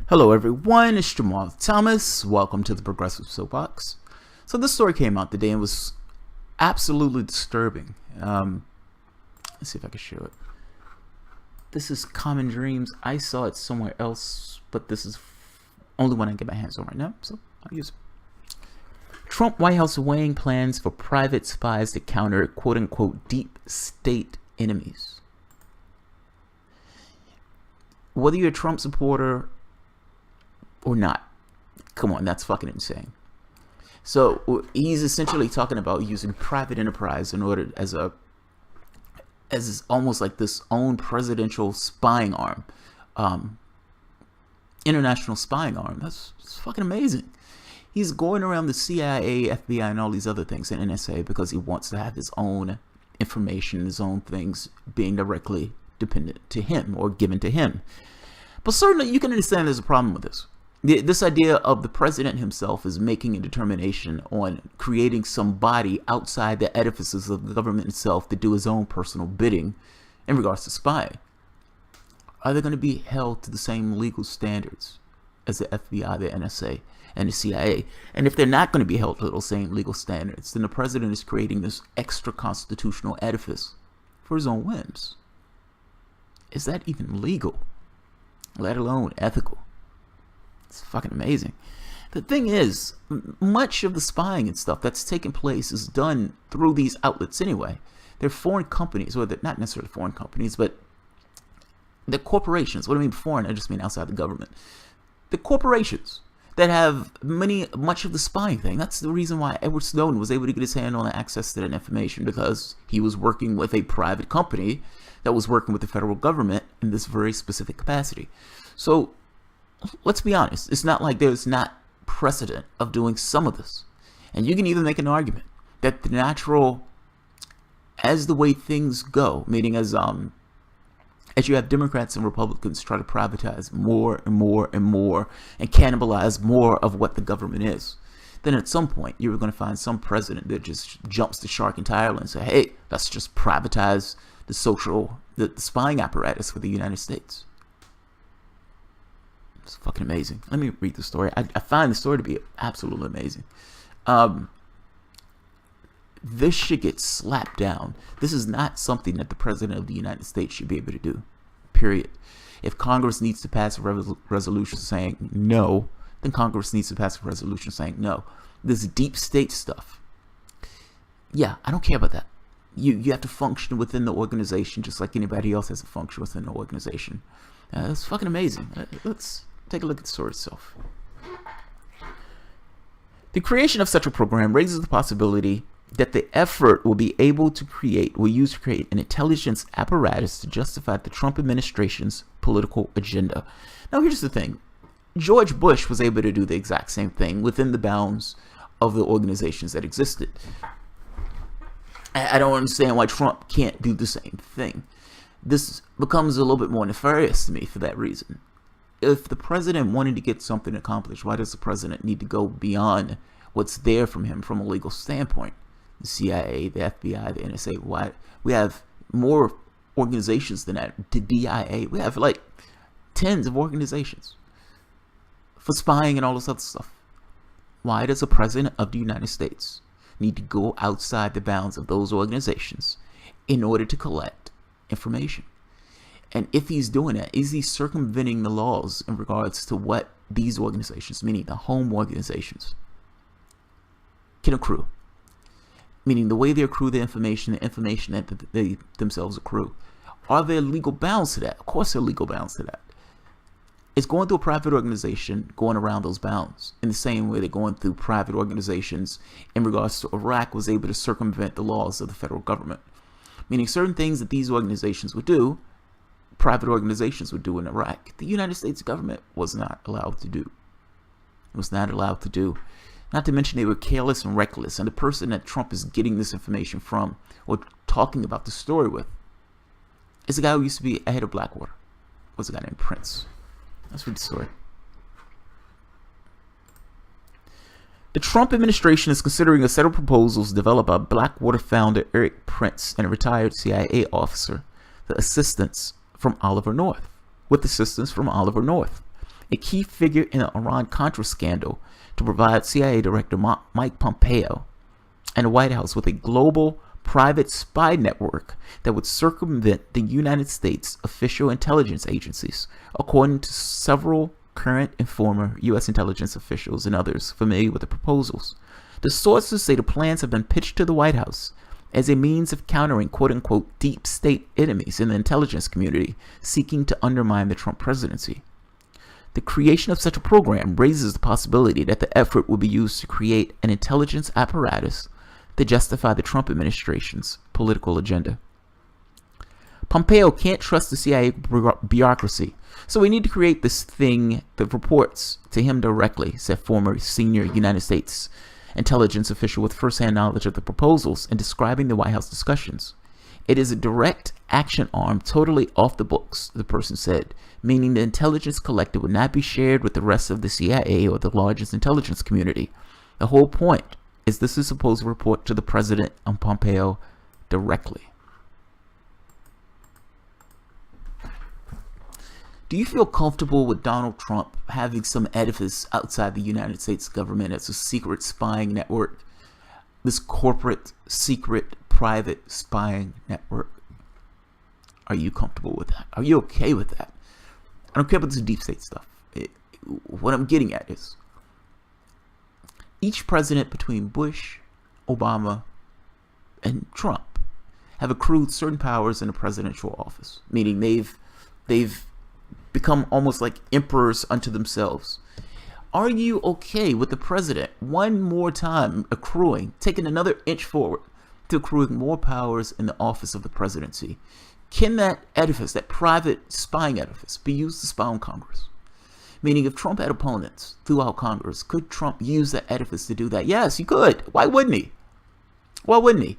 Hello everyone, it's Jamal Thomas. Welcome to the Progressive Soapbox. So this story came out today and was absolutely disturbing. Let's see if I can show it. This is Common Dreams. I saw it somewhere else, but this is only one I can get my hands on right now, so I'll use it. Trump White House weighing plans for private spies to counter quote-unquote deep state enemies. Whether you're a Trump supporter or not, come on, that's fucking insane. So he's essentially talking about using private enterprise in order as almost like this own presidential spying arm, international spying arm. That's fucking amazing. He's going around the CIA, FBI, and all these other things in NSA because he wants to have his own information, his own things being directly dependent to him or given to him. But certainly you can understand there's a problem with this. This idea of the president himself is making a determination on creating some body outside the edifices of the government itself to do his own personal bidding in regards to spying. Are they going to be held to the same legal standards as the FBI, the NSA, and the CIA? And if they're not going to be held to those same legal standards, then the president is creating this extra constitutional edifice for his own whims. Is that even legal, let alone ethical? It's fucking amazing. The thing is, much of the spying and stuff that's taking place is done through these outlets anyway. They're foreign companies, or they're not necessarily foreign companies, but they're corporations. What do I mean foreign? I just mean outside the government. The corporations that have much of the spying thing. That's the reason why Edward Snowden was able to get his hand on access to that information, because he was working with a private company that was working with the federal government in this very specific capacity. So let's be honest, it's not like there's not precedent of doing some of this. And you can even make an argument that the natural, as the way things go, meaning as you have Democrats and Republicans try to privatize more and more and more and cannibalize more of what the government is, then at some point you're going to find some president that just jumps the shark entirely and say, hey, let's just privatize the spying apparatus for the United States. It's fucking amazing. Let me read the story. I find the story to be absolutely amazing. This should get slapped down. This is not something that the president of the United States should be able to do. Period. If Congress needs to pass a resolution saying no, then Congress needs to pass a resolution saying no. This deep state stuff, yeah, I don't care about that. You have to function within the organization just like anybody else has to function within the organization. That's fucking amazing. Let's take a look at the story itself. The creation of such a program raises the possibility that the effort will use to create an intelligence apparatus to justify the Trump administration's political agenda. Now, here's the thing. George Bush was able to do the exact same thing within the bounds of the organizations that existed. I don't understand why Trump can't do the same thing. This becomes a little bit more nefarious to me for that reason. If the president wanted to get something accomplished, why does the president need to go beyond what's there from him from a legal standpoint? The CIA, the FBI, the NSA, why? We have more organizations than that. The DIA, we have like tens of organizations for spying and all this other stuff. Why does the president of the United States need to go outside the bounds of those organizations in order to collect information? And if he's doing that, is he circumventing the laws in regards to what these organizations, meaning the home organizations, can accrue? Meaning the way they accrue the information that they themselves accrue. Are there legal bounds to that? Of course there are legal bounds to that. It's going through a private organization going around those bounds in the same way they're going through private organizations in regards to Iraq was able to circumvent the laws of the federal government. Meaning certain things that these organizations would do, private organizations would do in Iraq, the United States government was not allowed to do. It was not allowed to do. Not to mention they were careless and reckless. And the person that Trump is getting this information from or talking about the story with is a guy who used to be ahead of Blackwater. What's a guy named Prince? Let's read the story. The Trump administration is considering a set of proposals developed by Blackwater founder Eric Prince and a retired CIA officer, with assistance from Oliver North. a key figure in the Iran-Contra scandal, to provide CIA Director Mike Pompeo and the White House with a global private spy network that would circumvent the United States official intelligence agencies, according to several current and former U.S. intelligence officials and others familiar with the proposals. The sources say the plans have been pitched to the White House as a means of countering quote-unquote deep state enemies in the intelligence community seeking to undermine the Trump presidency. The creation of such a program raises the possibility that the effort will be used to create an intelligence apparatus to justify the Trump administration's political agenda. Pompeo can't trust the CIA bureaucracy, so we need to create this thing that reports to him directly, said former senior United States intelligence official with first-hand knowledge of the proposals and describing the White House discussions. It is a direct action arm totally off the books, the person said, meaning the intelligence collected would not be shared with the rest of the CIA or the largest intelligence community. The whole point is this is supposed to report to the president and Pompeo directly. Do you feel comfortable with Donald Trump having some edifice outside the United States government as a secret spying network? This corporate, secret, private spying network. Are you comfortable with that? Are you okay with that? I don't care about this deep state stuff. What I'm getting at is each president between Bush, Obama, and Trump have accrued certain powers in the presidential office, meaning they've become almost like emperors unto themselves. Are you okay with the president one more time taking another inch forward to accruing more powers in the office of the presidency? Can that edifice, that private spying edifice, be used to spy on Congress? Meaning, if Trump had opponents throughout Congress, could Trump use that edifice to do that? Yes, he could. Why wouldn't he? Why wouldn't he?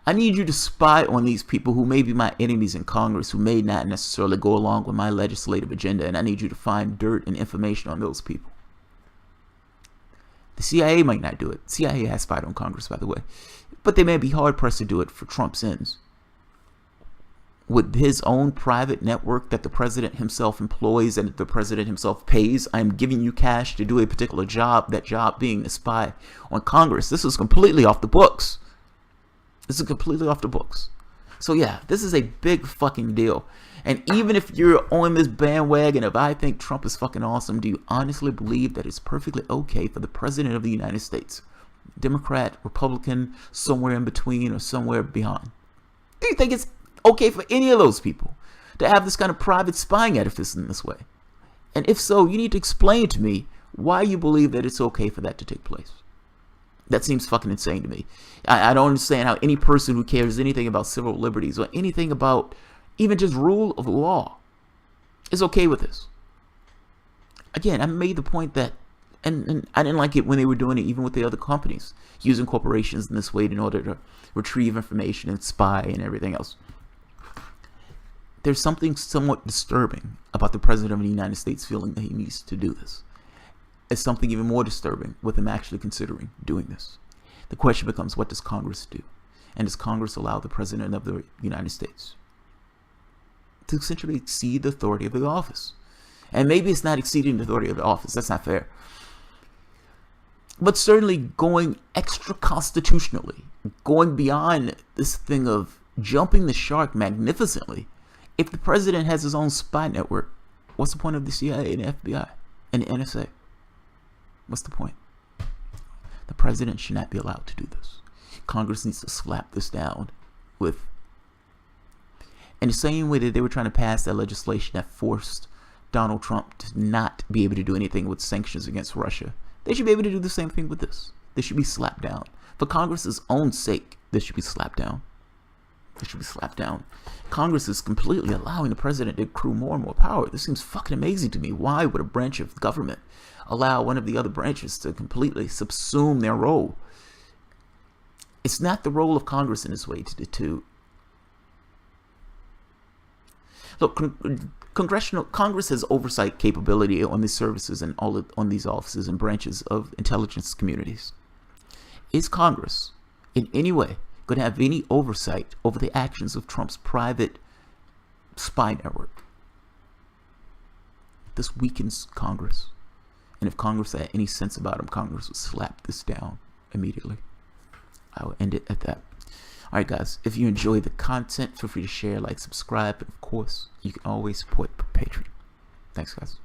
I need you to spy on these people who may be my enemies in Congress, who may not necessarily go along with my legislative agenda, and I need you to find dirt and information on those people. The CIA might not do it. The CIA has spied on Congress, by the way. But they may be hard-pressed to do it for Trump's ends. With his own private network that the president himself employs and the president himself pays, I'm giving you cash to do a particular job, that job being to spy on Congress. This is completely off the books. This is completely off the books. So yeah, this is a big fucking deal. And even if you're on this bandwagon, if I think Trump is fucking awesome, do you honestly believe that it's perfectly okay for the president of the United States, Democrat, Republican, somewhere in between or somewhere beyond? Do you think it's okay for any of those people to have this kind of private spying edifice in this way? And if so, you need to explain to me why you believe that it's okay for that to take place. That seems fucking insane to me. I don't understand how any person who cares anything about civil liberties or anything about even just rule of law is okay with this. Again, I made the point that, and I didn't like it when they were doing it even with the other companies, using corporations in this way in order to retrieve information and spy and everything else. There's something somewhat disturbing about the president of the United States feeling that he needs to do this. It's something even more disturbing with him actually considering doing this. The question becomes, what does Congress do? And does Congress allow the president of the United States to essentially exceed the authority of the office? And maybe it's not exceeding the authority of the office. That's not fair. But certainly going extra constitutionally, going beyond this thing of jumping the shark magnificently. If the president has his own spy network, what's the point of the CIA and the FBI and the NSA? What's the point? The president should not be allowed to do this. Congress needs to slap this down with. In the same way that they were trying to pass that legislation that forced Donald Trump to not be able to do anything with sanctions against Russia, they should be able to do the same thing with this. This should be slapped down. For Congress's own sake, this should be slapped down. This should be slapped down. Congress is completely allowing the president to accrue more and more power. This seems fucking amazing to me. Why would a branch of government allow one of the other branches to completely subsume their role? It's not the role of Congress in this way to look. Congress has oversight capability on these services and on these offices and branches of intelligence communities. Is Congress in any way going to have any oversight over the actions of Trump's private spy network? This weakens Congress. And if Congress had any sense about them, Congress would slap this down immediately. I will end it at that. Alright guys, if you enjoy the content, feel free to share, like, subscribe, and of course, you can always support Patreon. Thanks guys.